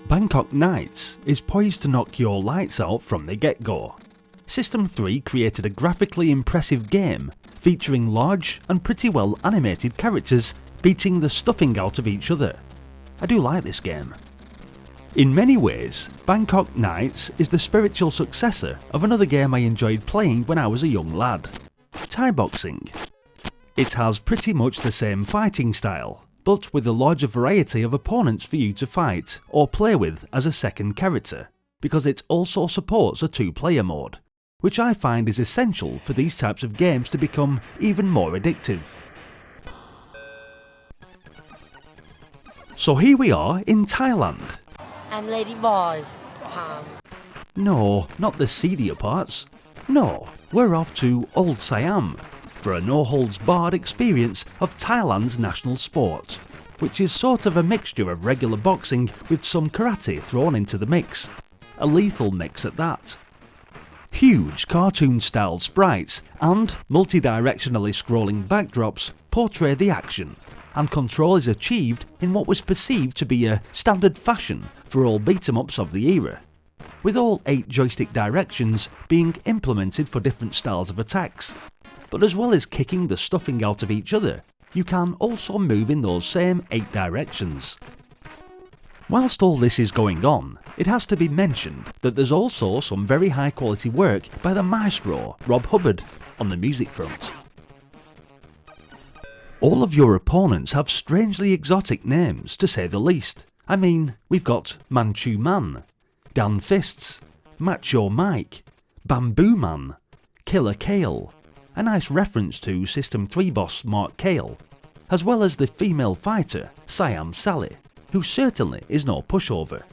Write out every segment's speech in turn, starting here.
Bangkok Knights is poised to knock your lights out from the get-go. System 3 created a graphically impressive game featuring large and pretty well animated characters beating the stuffing out of each other. I do like this game. In many ways, Bangkok Knights is the spiritual successor of another game I enjoyed playing when I was a young lad, Thai boxing. It has pretty much the same fighting style, but with a larger variety of opponents for you to fight or play with as a second character, because it also supports a 2-player mode, which I find is essential for these types of games to become even more addictive. So here we are in Thailand. I'm Lady Boy. Palm. No, not the seedier parts. No, we're off to Old Siam for a no-holds-barred experience of Thailand's national sport, which is sort of a mixture of regular boxing with some karate thrown into the mix. A lethal mix at that. Huge cartoon-style sprites and multi-directionally scrolling backdrops portray the action, and control is achieved in what was perceived to be a standard fashion for all beat-em-ups of the era, with all 8 joystick directions being implemented for different styles of attacks. But as well as kicking the stuffing out of each other, you can also move in those same 8 directions. Whilst all this is going on, it has to be mentioned that there's also some very high quality work by the maestro Rob Hubbard on the music front. All of your opponents have strangely exotic names, to say the least. I mean, we've got Manchu Man, Dan Fists, Macho Mike, Bamboo Man, Killer Kale, a nice reference to System 3 boss Mark Cale, as well as the female fighter Siam Sally, who certainly is no pushover.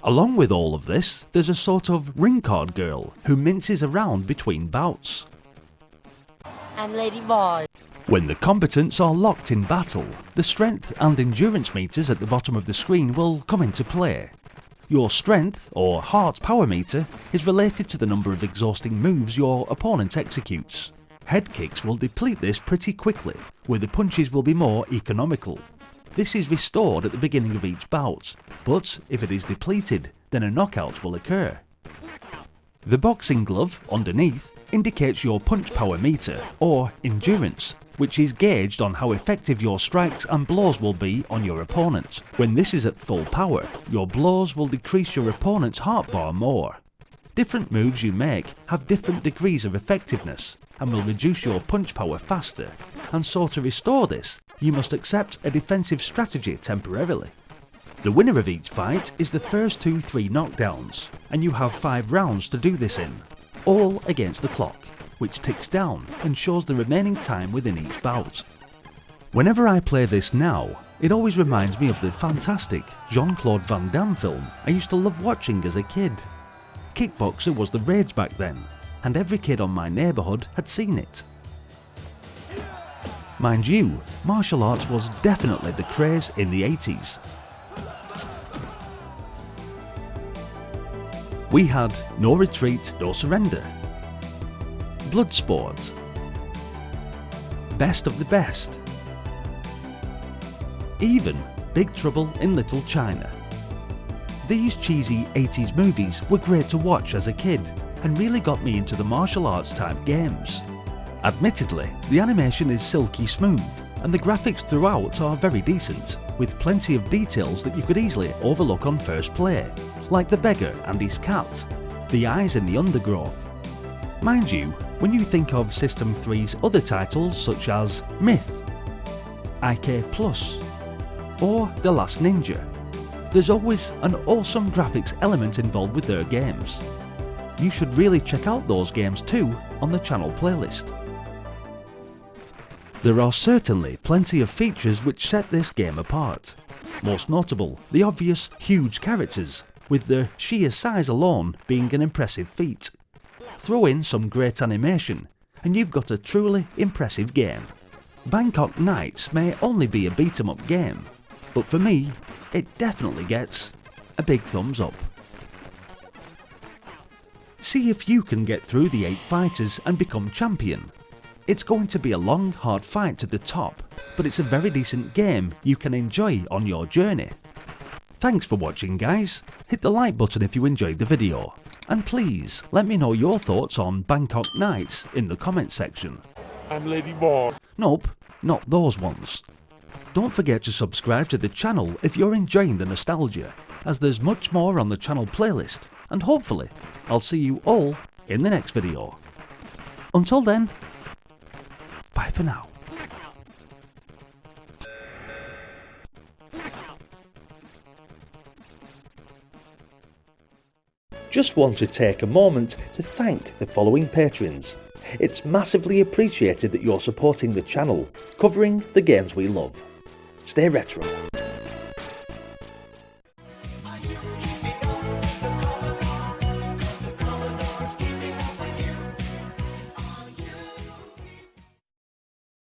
Along with all of this, there's a sort of ring card girl who minces around between bouts. I'm Lady Boy. When the combatants are locked in battle, the strength and endurance meters at the bottom of the screen will come into play. Your strength, or heart power meter, is related to the number of exhausting moves your opponent executes. Head kicks will deplete this pretty quickly, where the punches will be more economical. This is restored at the beginning of each bout, but if it is depleted, then a knockout will occur. The boxing glove, underneath, indicates your punch power meter, or endurance, which is gauged on how effective your strikes and blows will be on your opponent. When this is at full power, your blows will decrease your opponent's heart bar more. Different moves you make have different degrees of effectiveness and will reduce your punch power faster, and so to restore this, you must accept a defensive strategy temporarily. The winner of each fight is the first 2-3 knockdowns, and you have 5 rounds to do this in, all against the clock, which ticks down and shows the remaining time within each bout. Whenever I play this now, it always reminds me of the fantastic Jean-Claude Van Damme film I used to love watching as a kid. Kickboxer was the rage back then, and every kid on my neighbourhood had seen it. Mind you, martial arts was definitely the craze in the 80s. We had No Retreat, No Surrender, Bloodsport, Best of the Best, even Big Trouble in Little China. These cheesy 80s movies were great to watch as a kid and really got me into the martial arts type games. Admittedly, the animation is silky smooth and the graphics throughout are very decent, with plenty of details that you could easily overlook on first play, like the beggar and his cat, the eyes in the undergrowth. Mind you, when you think of System 3's other titles such as Myth, IK+, or The Last Ninja, there's always an awesome graphics element involved with their games. You should really check out those games too on the channel playlist. There are certainly plenty of features which set this game apart. Most notable, the obvious huge characters, with their sheer size alone being an impressive feat. Throw in some great animation, and you've got a truly impressive game. Bangkok Knights may only be a beat-em-up game, but for me, it definitely gets a big thumbs up. See if you can get through the 8 fighters and become champion. It's going to be a long, hard fight to the top, but it's a very decent game you can enjoy on your journey. Thanks for watching, guys. Hit the like button if you enjoyed the video. And please, let me know your thoughts on Bangkok Knights in the comments section. I'm Lady Boy. Nope, not those ones. Don't forget to subscribe to the channel if you're enjoying the nostalgia, as there's much more on the channel playlist, and hopefully, I'll see you all in the next video. Until then, bye for now. Just want to take a moment to thank the following patrons. It's massively appreciated that you're supporting the channel, covering the games we love. Stay retro.